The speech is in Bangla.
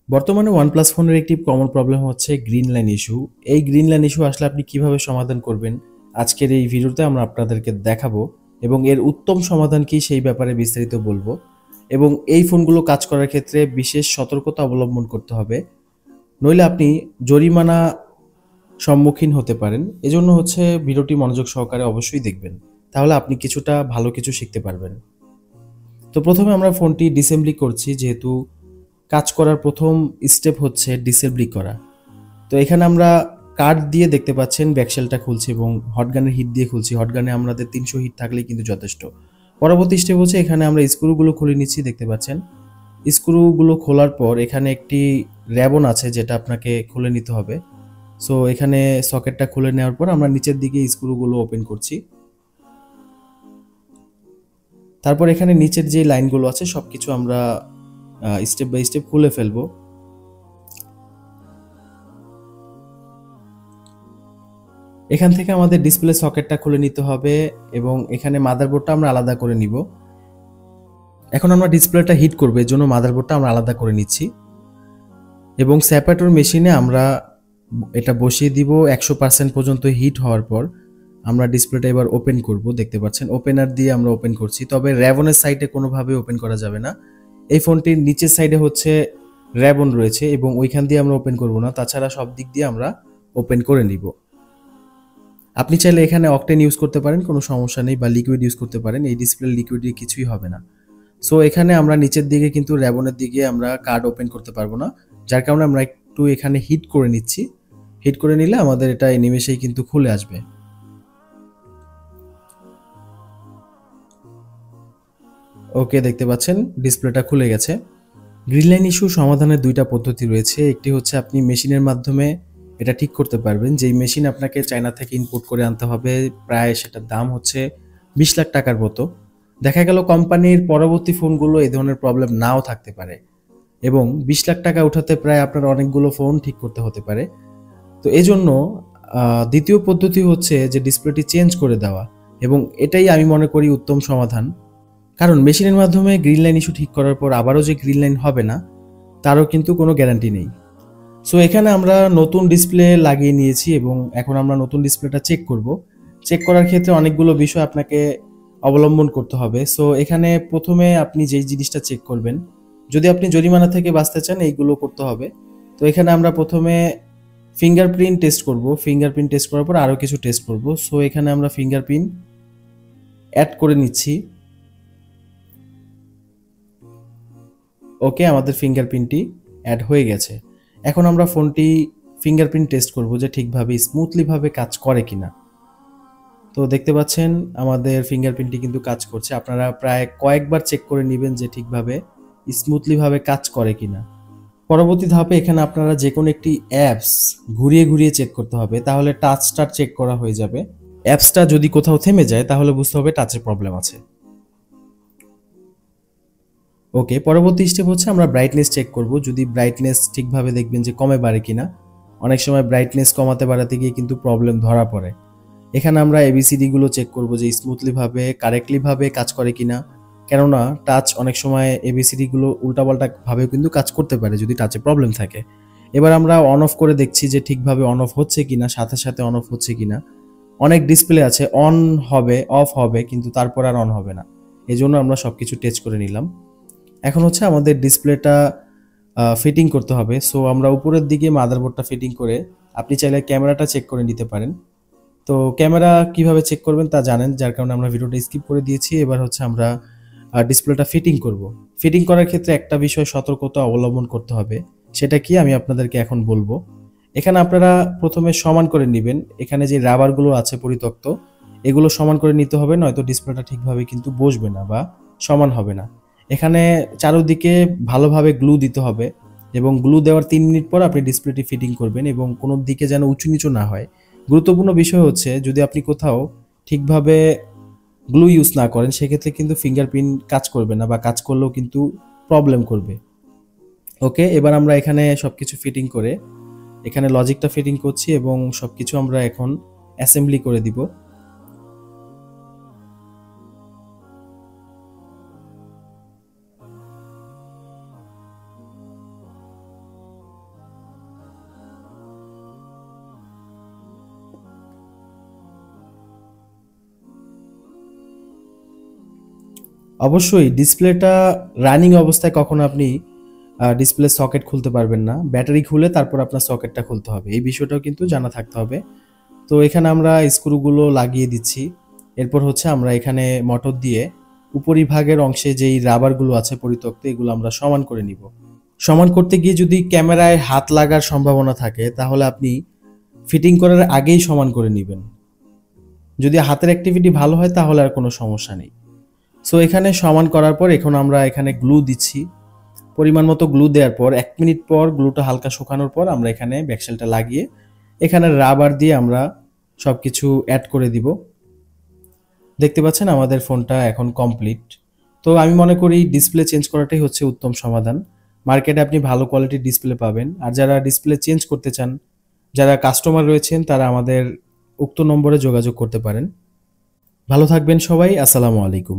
বর্তমানে OnePlus ফোনের একটি কমন প্রবলেম হচ্ছে গ্রিন লাইন ইস্যু। এই গ্রিন লাইন ইস্যু আসলে আপনি কিভাবে সমাধান করবেন? আজকের এই ভিডিওতে আমরা আপনাদেরকে দেখাবো এবং এর উত্তম সমাধান কি সেই ব্যাপারে বিস্তারিত বলবো। এবং এই ফোনগুলো কাজ করার ক্ষেত্রে বিশেষ সতর্কতা অবলম্বন করতে হবে। নইলে আপনি জরিমানা সম্মুখীন হতে পারেন। এজন্য হচ্ছে ভিডিওটি মনোযোগ সহকারে অবশ্যই দেখবেন। তাহলে আপনি কিছুটা ভালো কিছু শিখতে পারবেন। তো প্রথমে আমরা ফোনটি ডিসেম্বলি করছি, যেহেতু কাজ করার প্রথম স্টেপ হচ্ছে ডিসেবলি করা। তো এখানে আমরা কার্ড দিয়ে দেখতে পাচ্ছেন ব্যাকশেলটা খুলছি এবং হটগানের হিট দিয়ে খুলছি। হটগানে আমাদের 300 হিট থাকলেই কিন্তু যথেষ্ট। পরবর্তী স্টেপ হচ্ছে এখানে আমরা স্ক্রুগুলো খুলে নিচ্ছি, দেখতে পাচ্ছেন। স্ক্রুগুলো খোলার পর এখানে একটি র্যাবন আছে যেটা আপনাকে খুলে নিতে হবে। সো এখানে সকেটটা খুলে নেওয়ার পর আমরা নিচের দিকে স্ক্রুগুলো ওপেন করছি। তারপর এখানে নিচের যে লাইনগুলো আছে সবকিছু আমরা স্টেপ বাই স্টেপ খুলে ফেলবো। এখান থেকে আমাদের ডিসপ্লে সকেটটা খুলে নিতে হবে এবং এখানে মাদারবোর্ডটা আমরা আলাদা করে নিব। এখন আমরা ডিসপ্লেটা হিট করব, এর জন্য মাদারবোর্ডটা আমরা আলাদা করে নিচ্ছি এবং সেপারেটর মেশিনে আমরা এটা বসিয়ে দিব। 100% পর্যন্ত হিট হওয়ার পর আমরা ডিসপ্লেটা এবার ওপেন করব। দেখতে পাচ্ছেন ওপেনার দিয়ে আমরা ওপেন করছি, তবে র্যাবনের সাইডে কোনোভাবে ওপেন করা যাবে না। এই ফোনটির নিচের সাইডে হচ্ছে র্যাবন রয়েছে এবং ওইখান দিয়ে আমরা ওপেন করব না, তাছাড়া সব দিক দিয়ে আমরা ওপেন করে নিব। আপনি চাইলে এখানে অকটেন ইউজ করতে পারেন, কোনো সমস্যা নেই, বা লিকুইড ইউজ করতে পারেন। এই ডিসপ্লে লিকুইড দিয়ে কিছুই হবে না। সো এখানে আমরা নিচের দিকে কিন্তু র্যাবনের দিকে আমরা কার্ড ওপেন করতে পারবো না, যার কারণে আমরা একটু এখানে হিট করে নিচ্ছি। হিট করে নিলে আমাদের এটা এই নিমেষেই কিন্তু খুলে আসবে। ওকে, দেখতে পাচ্ছেন ডিসপ্লেটা খুলে গেছে। গ্রিনলাইন ইস্যু সমাধানের দুইটা পদ্ধতি রয়েছে। একটি হচ্ছে আপনি মেশিনের মাধ্যমে এটা ঠিক করতে পারবেন, যেই মেশিন আপনাকে চায়না থেকে ইম্পোর্ট করে আনতে হবে। প্রায় সেটার দাম হচ্ছে 20 লাখ টাকার মতো। দেখা গেল কোম্পানির পরবর্তী ফোনগুলো এই ধরনের প্রবলেম নাও থাকতে পারে এবং 20 লাখ টাকা উঠাতে প্রায় আপনার অনেকগুলো ফোন ঠিক করতে হতে পারে। তো এই জন্য দ্বিতীয় পদ্ধতি হচ্ছে যে ডিসপ্লেটি চেঞ্জ করে দেওয়া, এবং এটাই আমি মনে করি উত্তম সমাধান। কারণ মেশিনের মাধ্যমে গ্রিন লাইন ইস্যু ঠিক করার পর আবারও যে গ্রিন লাইন হবে না তারও কিন্তু কোনো গ্যারান্টি নেই। সো এখানে আমরা নতুন ডিসপ্লে লাগিয়ে নিয়েছি এবং এখন আমরা নতুন ডিসপ্লেটা চেক করব। চেক করার ক্ষেত্রে অনেকগুলো বিষয় আপনাকে অবলম্বন করতে হবে। সো এখানে প্রথমে আপনি যেই জিনিসটা চেক করবেন, যদি আপনি জরিমানা থেকে বাঁচতে চান, এইগুলো করতে হবে। তো এখানে আমরা প্রথমে ফিঙ্গারপ্রিন্ট টেস্ট করব। ফিঙ্গারপ্রিন্ট টেস্ট করার পর আরও কিছু টেস্ট করব। সো এখানে আমরা ফিঙ্গারপ্রিন্ট অ্যাড করে নিচ্ছি। ওকে, আমাদের ফিঙ্গারপ্রিন্টটি অ্যাড হয়ে গেছে। এখন আমরা ফোনটি ফিঙ্গারপ্রিন্ট টেস্ট করব যে ঠিকভাবে স্মুথলিভাবে কাজ করে কিনা। তো দেখতে পাচ্ছেন আমাদের ফিঙ্গারপ্রিন্টটি কিন্তু কাজ করছে। আপনারা প্রায় কয়েকবার চেক করে নেবেন যে ঠিকভাবে স্মুথলিভাবে কাজ করে কিনা। পরবর্তী ধাপে এখানে আপনারা যে কোনো একটি অ্যাপস ঘুরিয়ে ঘুরিয়ে চেক করতে হবে, তাহলে টাচটা চেক করা হয়ে যাবে। অ্যাপসটা যদি কোথাও থেমে যায় তাহলে বুঝতে হবে টাচের প্রবলেম আছে। ওকে, পরবর্তী স্টেপ হচ্ছে আমরা ব্রাইটনেস চেক করব। যদি ব্রাইটনেস ঠিকভাবে দেখবেন যে কমে বাড়ে কিনা। অনেক সময় ব্রাইটনেস কমাতে বাড়াতে গিয়ে কিন্তু প্রবলেম ধরা পড়ে। এখানে আমরা এবিসিডি গুলো চেক করব যে স্মুথলিভাবে কারেক্টলিভাবে কাজ করে কিনা। কেননা টাচ অনেক সময় এবিসিডি গুলো উল্টাপাল্টা ভাবেও কিন্তু কাজ করতে পারে যদি টাচে প্রবলেম থাকে। এবার আমরা অন অফ করে দেখছি যে ঠিকভাবে অন অফ হচ্ছে কিনা, সাথে সাথে অন অফ হচ্ছে কিনা। অনেক ডিসপ্লে আছে অন হবে অফ হবে কিন্তু তারপর আর অন হবে না, এজন্য আমরা সবকিছু টেস্ট করে নিলাম। এখন হচ্ছে আমাদের ডিসপ্লেটা ফিটিং করতে হবে। সো আমরা উপরের দিকে মাদারবোর্ডটা ফিটিং করে আপনি চাইলে ক্যামেরাটা চেক করে নিতে পারেন। তো ক্যামেরা কিভাবে চেক করবেন তা জানেন, যার কারণে আমরা ভিডিওটা স্কিপ করে দিয়েছি। এবার হচ্ছে আমরা ডিসপ্লেটা ফিটিং করব। ফিটিং করার ক্ষেত্রে একটা বিষয় সতর্কতা অবলম্বন করতে হবে, সেটা কি আমি আপনাদেরকে এখন বলবো। এখানে আপনারা প্রথমে সমান করে নেবেন। এখানে যে রাবারগুলো আছে পরিত্যক্ত, এগুলো সমান করে নিতে হবে, নয়তো ডিসপ্লেটা ঠিকভাবে কিন্তু বসবে না বা সমান হবে না। এখানে চারদিকে ভালোভাবে গ্লু দিতে হবে এবং গ্লু দেওয়ার 3 মিনিট পর আপনি ডিসপ্লেটি ফিটিং করবেন এবং কোনো দিকে যেন উঁচু নিচু না হয়। গুরুত্বপূর্ণ বিষয় হচ্ছে যদি আপনি কোথাও ঠিকভাবে গ্লু ইউজ না করেন সেক্ষেত্রে কিন্তু ফিঙ্গারপ্রিন্ট কাজ করবে না, বা কাজ করলেও কিন্তু প্রবলেম করবে। ওকে, এবার আমরা এখানে সবকিছু ফিটিং করে এখানে লজিকটা ফিটিং করছি এবং সবকিছু আমরা এখন অ্যাসেম্বলি করে দিব। অবশ্যই ডিসপ্লেটা রানিং অবস্থায় কখনো আপনি ডিসপ্লে সকেট খুলতে পারবেন না, ব্যাটারি খুলে তারপর আপনার সকেটটা খুলতে হবে, এই বিষয়টাও কিন্তু জানা থাকতে হবে। তো এখানে আমরা স্ক্রুগুলো লাগিয়ে দিচ্ছি। এরপর হচ্ছে আমরা এখানে মোটর দিয়ে উপরিভাগের অংশে যেই রাবারগুলো আছে পরিত্যক্ত, এগুলো আমরা সমান করে নিব। সমান করতে গিয়ে যদি ক্যামেরায় হাত লাগার সম্ভাবনা থাকে তাহলে আপনি ফিটিং করার আগেই সমান করে নেবেন। যদি হাতের অ্যাক্টিভিটি ভালো হয় তাহলে আর কোনো সমস্যা নেই। সো এখানে সমান করার পর এখন আমরা এখানে গ্লু দিচ্ছি। পরিমাণ মতো গ্লু দেওয়ার পর 1 মিনিট পর গ্লুটা হালকা শুকানোর পর আমরা এখানে ব্যাকশেলটা লাগিয়ে এখানে রাবার দিয়ে আমরা সবকিছু অ্যাড করে দিব। দেখতে পাচ্ছেন আমাদের ফোনটা এখন কমপ্লিট। তো আমি মনে করি ডিসপ্লে চেঞ্জ করাটাই হচ্ছে উত্তম সমাধান। মার্কেটে আপনি ভালো কোয়ালিটির ডিসপ্লে পাবেন। আর যারা ডিসপ্লে চেঞ্জ করতে চান, যারা কাস্টমার রয়েছেন তারা আমাদের উক্ত নম্বরে যোগাযোগ করতে পারেন। ভালো থাকবেন সবাই। আসসালামু আলাইকুম।